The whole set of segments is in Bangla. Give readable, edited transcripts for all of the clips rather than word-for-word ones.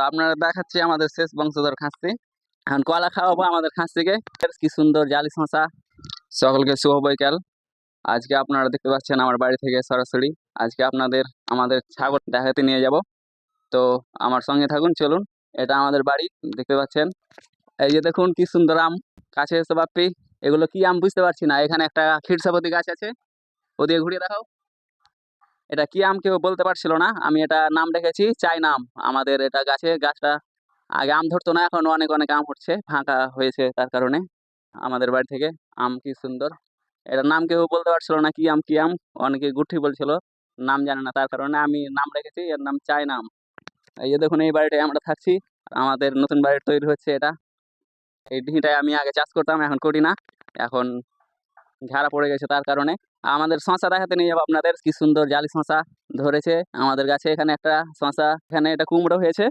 তো আপনারা দেখাচ্ছি আমাদের শেষ বংশধর খাসি। এখন কলা খাওয়াবো আমাদের খাসিকে। কি সুন্দর জালি শশা। সকলকে শুভ বৈকাল। আজকে আপনারা দেখতে পাচ্ছেন আমার বাড়ি থেকে সরাসরি আজকে আপনাদের আমাদের ছাগল দেখাতে নিয়ে যাব। তো আমার সঙ্গে থাকুন, চলুন। এটা আমাদের বাড়ি, দেখতে পাচ্ছেন। এই যে দেখুন কি সুন্দর আম। কাছে এসে বাপ্পি, এগুলো কি আম বুঝতে পারছি না। এখানে একটা ক্ষীরসাপতি গাছ আছে, ওদিকে ঘুরিয়ে দেখাও। এটা কি আম কেউ বলতে পারছিল না, আমি এটা নাম রেখেছি চাইনা আম। আমাদের এটা গাছটা আগে আম ধরতো না, এখন অনেক অনেক আম হচ্ছে, ফাঁকা হয়েছে তার কারণে। আমাদের বাড়ি থেকে আম কি সুন্দর। এটার নাম কেউ বলতে পারছিল না, কি আম কি আম। অনেকে গুঠি বলছিল, নাম জানে না, তার কারণে আমি নাম রেখেছি, এর নাম চাইনা আম। এই যে দেখুন, এই বাড়িটায় আমরা থাকছি। আমাদের নতুন বাড়ি তৈরি হচ্ছে এটা। এই ডিহিটায় আমি আগে চাষ করতাম, এখন করি না, এখন ঝাড়া পড়ে গেছে তার কারণে। আমাদের শশা দেখাতে নিয়ে যাবো আপনাদের। কি সুন্দর জালি শশা ধরেছে আমাদের গাছে। এখানে একটা শশা, এখানে এটা কুমড়ো হয়েছে,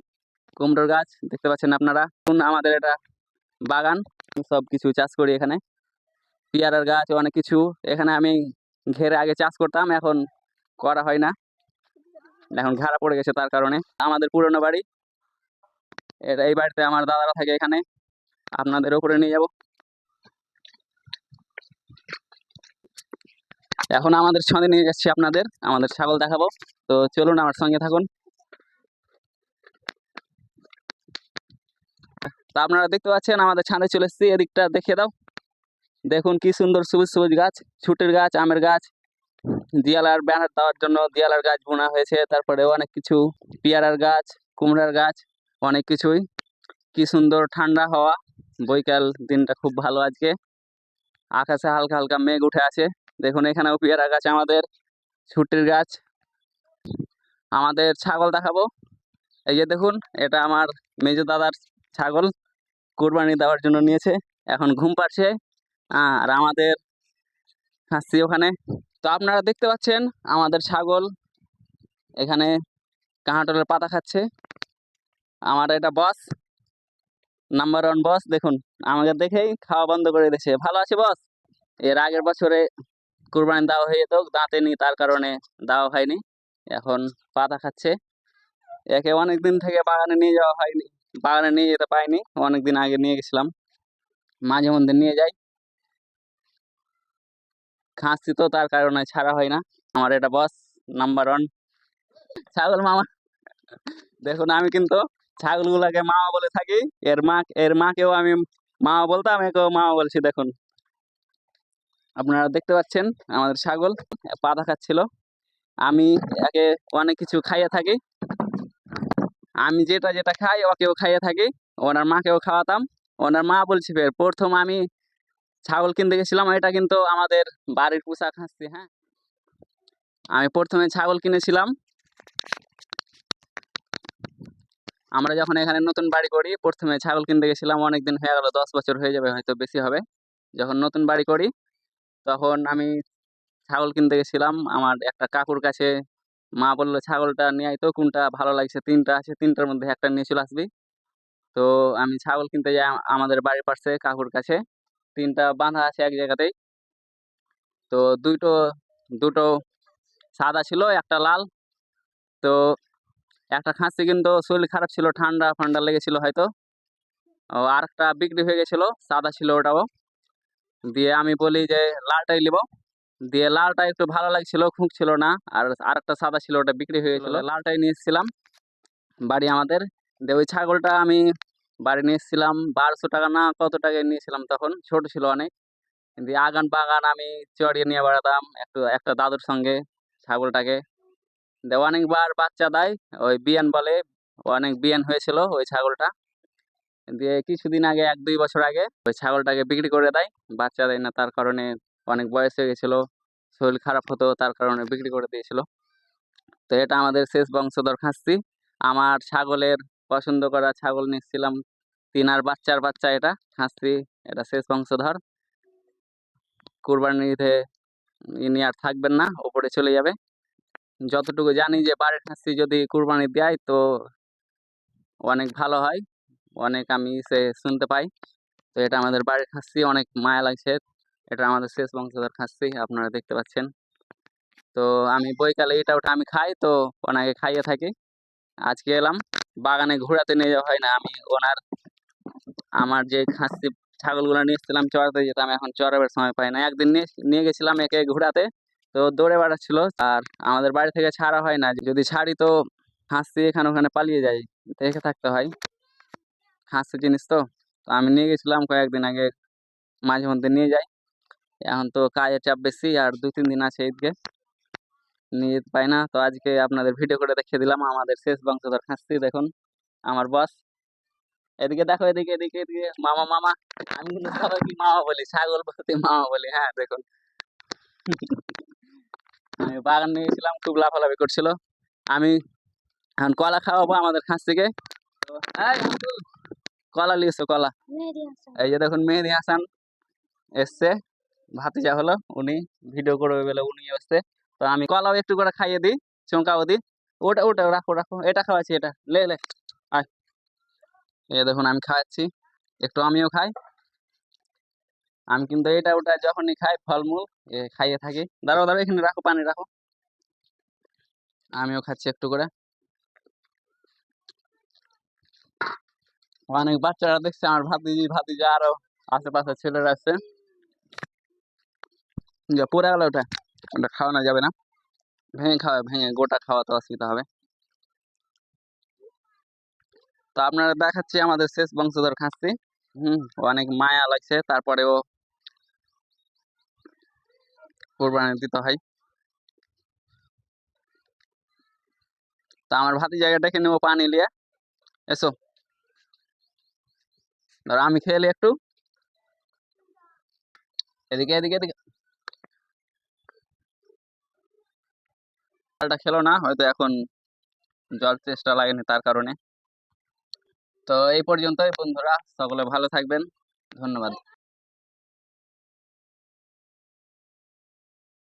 কুমড়োর গাছ দেখতে পাচ্ছেন আপনারা। আমাদের এটা বাগান, সব কিছু চাষ করি এখানে। পেয়ারার গাছ, অনেক কিছু। এখানে আমি ঘেরে আগে চাষ করতাম, এখন করা হয় না, এখন ঘেরা পড়ে গেছে তার কারণে। আমাদের পুরনো বাড়ি এটা, এই বাড়িতে আমার দাদারা থাকে। এখানে আপনাদের উপরে নিয়ে যাব। এখন আমাদের সঙ্গে নিয়ে যাচ্ছি আপনাদের, আমাদের ছাগল দেখাবো। তো চলুন আমার সঙ্গে থাকুন। তা আপনারা দেখতে পাচ্ছেন আমাদের ছাদে চলে এসেছি, এদিকটা দেখিয়ে দাও। দেখুন কি সুন্দর সবুজ সবুজ গাছ, ছুটির গাছ, আমের গাছ। দিয়ালার ব্যানার দেওয়ার জন্য দিয়ালার গাছ বোনা হয়েছে, তারপরে অনেক কিছু পেয়ারার গাছ, কুমড়ার গাছ, অনেক কিছুই। কি সুন্দর ঠান্ডা হাওয়া, বৈকাল দিনটা খুব ভালো আজকে। আকাশে হালকা হালকা মেঘ উঠে আছে। দেখুন এখানেও পেয়ারা গাছ, আমাদের ছুটির গাছ। আমাদের ছাগল দেখাবো। এই যে দেখুন, এটা আমার মেজো দাদার ছাগল, কোরবানি দেওয়ার জন্য নিয়েছে, এখন ঘুম পাচ্ছে। আর আমাদের খাসি ওখানে। তো আপনারা দেখতে পাচ্ছেন আমাদের ছাগল এখানে কাঁঠালের পাতা খাচ্ছে। আমার এটা বস, নাম্বার 1 বস। দেখুন আমাকে দেখেই খাওয়া বন্ধ করে দিয়েছে। ভালো আছে বস? এর আগের বছরে কুরবানি দেওয়া হয়ে যেত, দাঁতে নি, তার কারণে দেওয়া হয়নি। এখন পাতা খাচ্ছে। একে অনেকদিন থেকে বাগানে নিয়ে যাওয়া হয়নি, বাগানে নিয়ে যেতে পাইনি। অনেকদিন আগে নিয়ে গেছিলাম, মাঝে মধ্যে নিয়ে যাই। খাচ্ছি তো, তার কারণে ছাড়া হয় না। আমার এটা বস, নাম্বার 1 ছাগল মামা। দেখুন আমি কিন্তু ছাগলগুলাকে মামা বলে থাকি। এর মাকেও আমি মামা বলতাম, একেও মামা বলছি। দেখুন আপনারা দেখতে পাচ্ছেন আমাদের ছাগল পাতা খাচ্ছিল। আমি একে অনেক কিছু খাইয়ে থাকি। আমি যেটা যেটা খাই ওকেও খাইয়ে থাকি, ওনার মাকেও খাওয়াতাম। ওনার মা বলছি, ফের প্রথম আমি ছাগল কিনতে গেছিলাম, এটা কিন্তু আমাদের বাড়ির পোষা খাচ্ছি। হ্যাঁ, আমি প্রথমে ছাগল কিনেছিলাম। আমরা যখন এখানে নতুন বাড়ি করি, প্রথমে ছাগল কিনতে গেছিলাম, অনেকদিন হয়ে গেল, 10 বছর হয়ে যাবে, হয়তো বেশি হবে। যখন নতুন বাড়ি করি তখন আমি ছাগল কিনতে গেছিলাম আমার একটা কাকুর কাছে। মা বললো ছাগলটা নিয়ে আয় তো, কোনটা ভালো লাগছে, 3টা আছে, 3টার মধ্যে একটা নিয়ে চলে আসবি। তো আমি ছাগল কিনতে যাই আমাদের বাড়ির পাশে কাকুর কাছে। 3টা বাঁধা আছে এক জায়গাতেই। তো দুটো সাদা ছিল, একটা লাল। তো একটা খাসি কিন্তু শরীর খারাপ ছিল, ঠান্ডা ফান্ডা লেগেছিল হয়তো। ও আর একটা বিক্রি হয়ে গেছিল, সাদা ছিল ওটাও। দিয়ে আমি বলি যে লালটাই নিব। দিয়ে লালটা একটু ভালো লাগছিল, খুঁক ছিল না। আর আরেকটা সাদা ছিল, ওটা বিক্রি হয়ে গেছিল, লালটাই নিয়ে এসেছিলাম বাড়ি আমাদের। দিয়ে ওই ছাগলটা আমি বাড়ি নিয়ে এসেছিলাম 1200 টাকা না কত টাকায় নিয়েছিলাম, তখন ছোট ছিল অনেক। দিয়ে আগান বাগান আমি চড়িয়ে নিয়ে বেড়াতাম একটু একটা দাদুর সঙ্গে ছাগলটাকে। দিয়ে অনেকবার বাচ্চা দেয়, ওই বিয়ান বলে, অনেক বিয়ান হয়েছিল ওই ছাগলটা। দিয়ে কিছুদিন আগে 1-2 বছর আগে ওই ছাগলটাকে বিক্রি করে দেয়, বাচ্চা দেয় না, তার কারণে অনেক বয়স হয়ে গেছিল, শরীর খারাপ হতো, তার কারণে বিক্রি করে দিয়েছিল। তো এটা আমাদের শেষ বংশধর খাসি। আমার ছাগলের পছন্দ করা ছাগল নিচ্ছিলাম, 3 আর বাচ্চার বাচ্চা এটা খাসি। এটা শেষ বংশধর। কুরবানির ঈদে ইনি আর থাকবেন না, ওপরে চলে যাবে। যতটুকু জানি যে বাড়ির খাসি যদি কুরবানি দেয় তো অনেক ভালো হয়, অনেক আমি সে শুনতে পাই। তো এটা আমাদের বাড়ির খাসি, অনেক মায়া লাগছে। এটা আমাদের শেষ বংশধর খাসি, আপনারা দেখতে পাচ্ছেন। তো আমি বৈকালে এটা ওটা আমি খাই, তো ওনাকে খাইয়ে থাকি। আজকে এলাম বাগানে ঘোরাতে নিয়ে যাওয়া হয় না। আমি আমার যে খাসি ছাগলগুলো নিয়ে এসেছিলাম চড়াতে যেতাম, এখন চড়াবার সময় পাই না। একদিন নিয়ে নিয়ে গেছিলাম একে ঘোরাতে, তো দৌড়ে বেড়াচ্ছিল। আর আমাদের বাড়ি থেকে ছাড়া হয় না, যদি ছাড়ি তো হাসি এখানে ওখানে পালিয়ে যায়, দেখে থাকতে হয়। হাসি জিনিস তো। তো আমি নিয়ে গেছিলাম কয়েকদিন আগে, মাঝে মধ্যে নিয়ে যাই। এখন তো কাজের চাপ বেশি, আর 2-3 দিন আছে ঈদকে, নিয়ে যেতে পাই না। তো আজকে আপনাদের ভিডিও করে দেখিয়ে দিলাম আমাদের শেষ বংশধর খাসি। দেখুন আমার বস, এদিকে দেখো, এদিকে এদিকে এদিকে, মামা মামা। আমি কিন্তু সবাইকে মামা বলি, ছাগল বলতে মামা বলি। হ্যাঁ দেখুন, আমি বাগান নিয়ে গেছিলাম, খুব লাফালাফি করছিল। আমি এখন কলা খাওয়াবো আমাদের খাসিকে। তো এই আব্দুল, কলা নিয়েছো কলা? এই যে দেখুন মেহেদি হাসান এসছে, ভাতিজা হলো, উনি ভিডিও করবে বলে উনি এসছে। তো আমি কলাও একটু করে খাইয়ে দিই, চমকাও দিই। ওটা ওটা রাখো রাখো, এটা খাওয়াচ্ছি, এটা লে লে আয়। এই দেখুন আমি খাওয়াচ্ছি, একটু আমিও খাই। আমি কিন্তু এটা ওটা যখনই খাই ফলমূল খাইয়ে থাকি। দাঁড়াও দাঁড়াও, এখানে রাখো, পানি রাখো। আমিও খাচ্ছি একটু করে। অনেক বাচ্চারা দেখছে, আমার ভাতিজি ভাতিজা আরো আশেপাশে ছেলেরা আছে। যে পড়ে গেল ওটা, ওটা খাওয়ানো যাবে না। ভেঙে খাওয়া, ভেঙে গোটা খাওয়া তো অসুবিধা হবে। তো আপনারা দেখাচ্ছি আমাদের শেষ বংশধর খাসি। অনেক মায়া লাগছে, তারপরেও কোরবানি দিতে হয়। তো আমার ভাতিজাকে ডেকে নেবো পানি নিয়ে, এসো। ধরো আমি খেয়ে একটু, এদিকে এদিকে এদিকে। জলটা খেলো না হয়তো, এখন জল চেষ্টা লাগেনি তার কারণে। তো এই পর্যন্তই বন্ধুরা, সকলে ভালো থাকবেন, ধন্যবাদ।